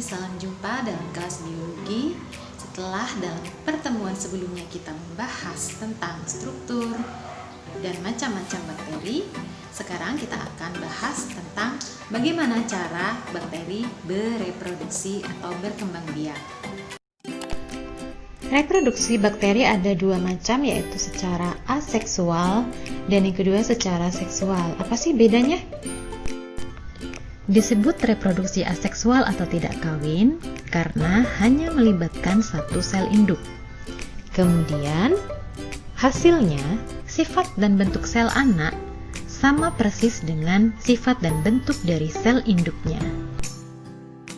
salam jumpa dalam kelas biologi. Setelah dalam pertemuan sebelumnya kita membahas tentang struktur dan macam-macam bakteri, sekarang kita akan bahas tentang bagaimana cara bakteri bereproduksi atau berkembang biak. Reproduksi bakteri ada dua macam, yaitu secara aseksual dan yang kedua secara seksual. Apa sih bedanya? Disebut reproduksi aseksual atau tidak kawin karena hanya melibatkan satu sel induk. Kemudian, hasilnya sifat dan bentuk sel anak sama persis dengan sifat dan bentuk dari sel induknya.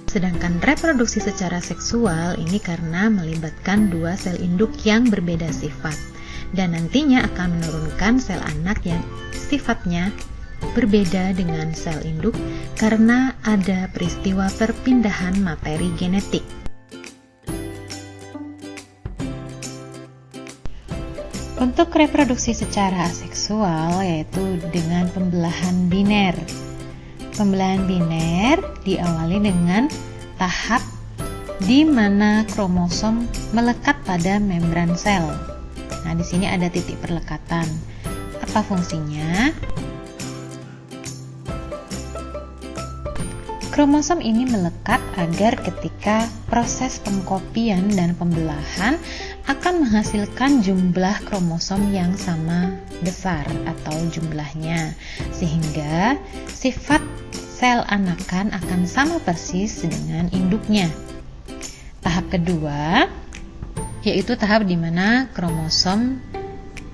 Sedangkan reproduksi secara seksual ini karena melibatkan dua sel induk yang berbeda sifat dan nantinya akan menurunkan sel anak yang sifatnya berbeda dengan sel induk karena ada peristiwa perpindahan materi genetik. Untuk reproduksi secara aseksual yaitu dengan pembelahan biner. Pembelahan biner diawali dengan tahap di mana kromosom melekat pada membran sel. Nah, di sini ada titik perlekatan. Apa fungsinya? Kromosom ini melekat agar ketika proses pengkopian dan pembelahan akan menghasilkan jumlah kromosom yang sama besar atau jumlahnya, sehingga sifat sel anakan akan sama persis dengan induknya. Tahap kedua yaitu tahap di mana kromosom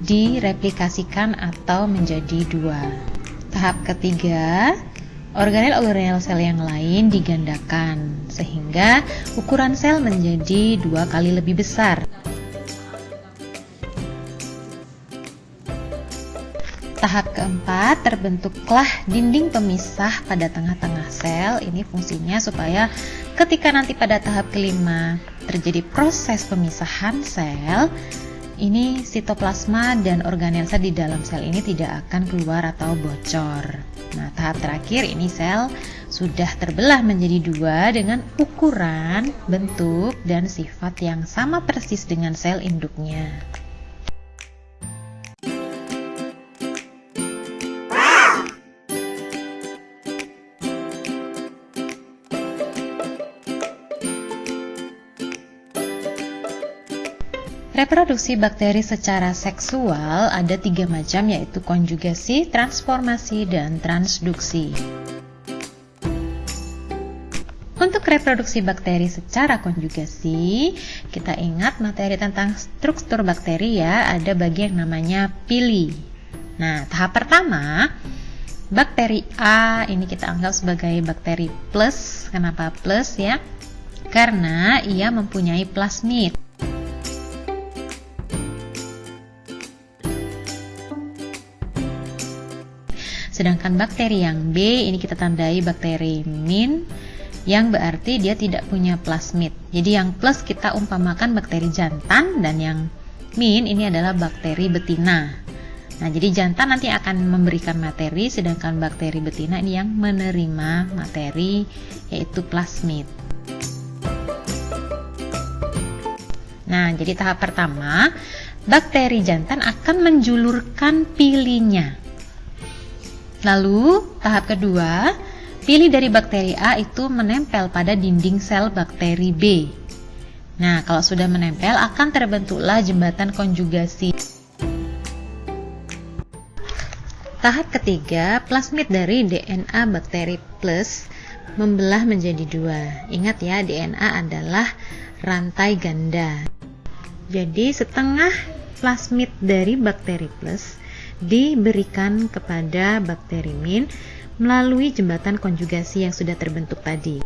direplikasikan atau menjadi dua. Tahap ketiga, organel-organel sel yang lain digandakan sehingga ukuran sel menjadi 2 kali lebih besar. Tahap keempat, terbentuklah dinding pemisah pada tengah-tengah sel. Ini fungsinya supaya ketika nanti pada tahap kelima terjadi proses pemisahan sel, ini sitoplasma dan organel sel di dalam sel ini tidak akan keluar atau bocor. Nah, tahap terakhir ini sel sudah terbelah menjadi dua dengan ukuran, bentuk, dan sifat yang sama persis dengan sel induknya. Reproduksi bakteri secara seksual ada 3 macam, yaitu konjugasi, transformasi, dan transduksi. Untuk reproduksi bakteri secara konjugasi, kita ingat materi tentang struktur bakteri ya, ada bagian yang namanya pili. Nah, tahap pertama, bakteri A ini kita anggap sebagai bakteri plus. Kenapa plus ya? Karena ia mempunyai plasmid. Sedangkan bakteri yang B ini kita tandai bakteri min, yang berarti dia tidak punya plasmid. Jadi yang plus kita umpamakan bakteri jantan dan yang min ini adalah bakteri betina. Nah, jadi jantan nanti akan memberikan materi, sedangkan bakteri betina ini yang menerima materi yaitu plasmid. Nah, jadi tahap pertama, bakteri jantan akan menjulurkan pilinya. Lalu, tahap kedua, pili dari bakteri A itu menempel pada dinding sel bakteri B. Nah, kalau sudah menempel, akan terbentuklah jembatan konjugasi. Tahap ketiga, plasmid dari DNA bakteri plus membelah menjadi 2. Ingat ya, DNA adalah rantai ganda. Jadi, setengah plasmid dari bakteri plus diberikan kepada bakteri min melalui jembatan konjugasi yang sudah terbentuk tadi.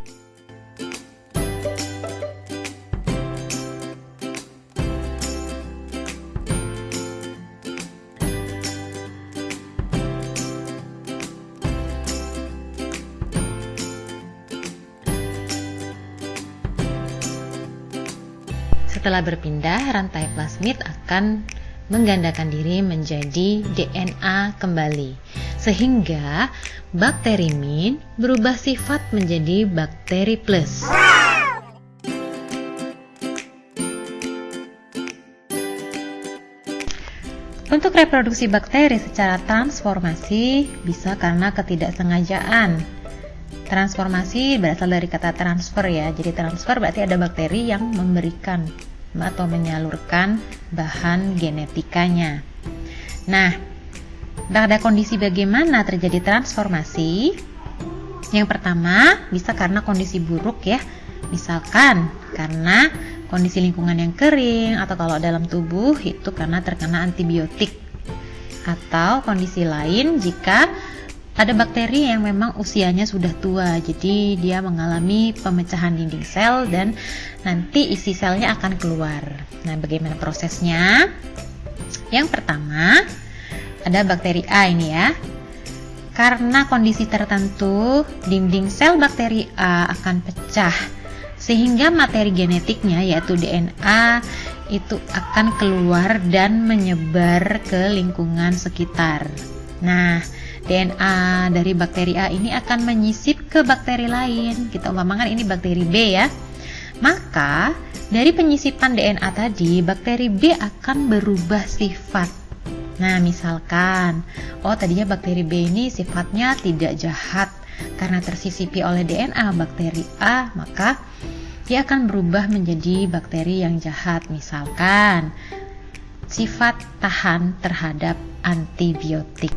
Setelah berpindah, rantai plasmid akan menggandakan diri menjadi DNA kembali, sehingga bakteri min berubah sifat menjadi bakteri plus. Untuk reproduksi bakteri secara transformasi bisa karena ketidaksengajaan. Transformasi berasal dari kata transfer ya. Jadi transfer berarti ada bakteri yang memberikan atau menyalurkan bahan genetikanya. Nah, pada kondisi bagaimana terjadi transformasi? Yang pertama, bisa karena kondisi buruk ya. Misalkan karena kondisi lingkungan yang kering, atau kalau dalam tubuh itu karena terkena antibiotik. Atau kondisi lain jika ada bakteri yang memang usianya sudah tua, jadi dia mengalami pemecahan dinding sel dan nanti isi selnya akan keluar. Nah, bagaimana prosesnya? Yang pertama, ada bakteri A ini ya. Karena kondisi tertentu, dinding sel bakteri A akan pecah, sehingga materi genetiknya yaitu DNA itu akan keluar dan menyebar ke lingkungan sekitar. Nah, DNA dari bakteri A ini akan menyisip ke bakteri lain. Kita umpamakan ini bakteri B ya. Maka, dari penyisipan DNA tadi, bakteri B akan berubah sifat. Nah, misalkan, tadinya bakteri B ini sifatnya tidak jahat. Karena tersisipi oleh DNA bakteri A, maka dia akan berubah menjadi bakteri yang jahat. Misalkan, sifat tahan terhadap antibiotik.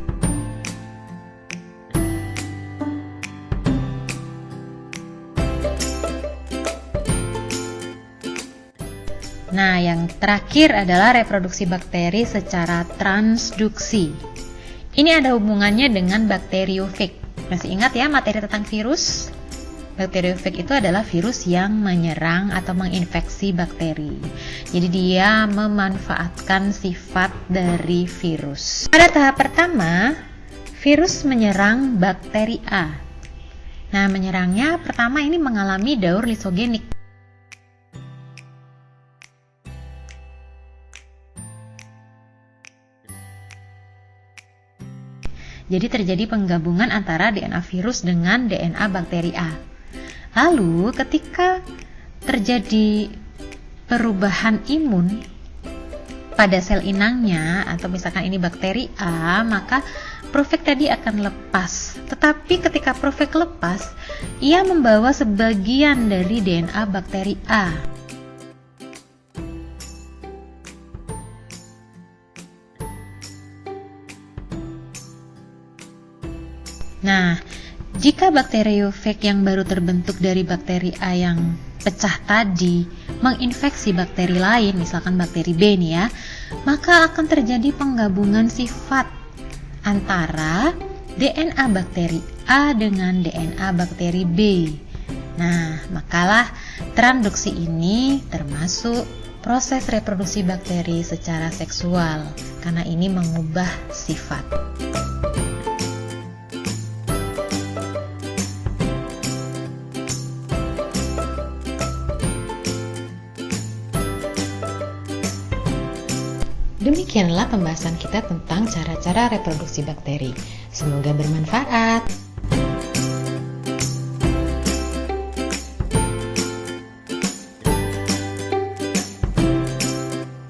Nah, yang terakhir adalah reproduksi bakteri secara transduksi. Ini ada hubungannya dengan bakteriofag. Masih ingat ya materi tentang virus? Bakteriofag itu adalah virus yang menyerang atau menginfeksi bakteri. Jadi dia memanfaatkan sifat dari virus. Pada tahap pertama, virus menyerang bakteri A. Nah, menyerangnya pertama ini mengalami daur lisogenik. Jadi terjadi penggabungan antara DNA virus dengan DNA bakteri A. Lalu ketika terjadi perubahan imun pada sel inangnya, atau misalkan ini bakteri A, maka profag tadi akan lepas. Tetapi ketika profag lepas, ia membawa sebagian dari DNA bakteri A. Nah, jika bakteriofag yang baru terbentuk dari bakteri A yang pecah tadi menginfeksi bakteri lain, misalkan bakteri B nih ya, maka akan terjadi penggabungan sifat antara DNA bakteri A dengan DNA bakteri B. Nah, makalah transduksi ini termasuk proses reproduksi bakteri secara seksual, karena ini mengubah sifat. Demikianlah pembahasan kita tentang cara-cara reproduksi bakteri. Semoga bermanfaat.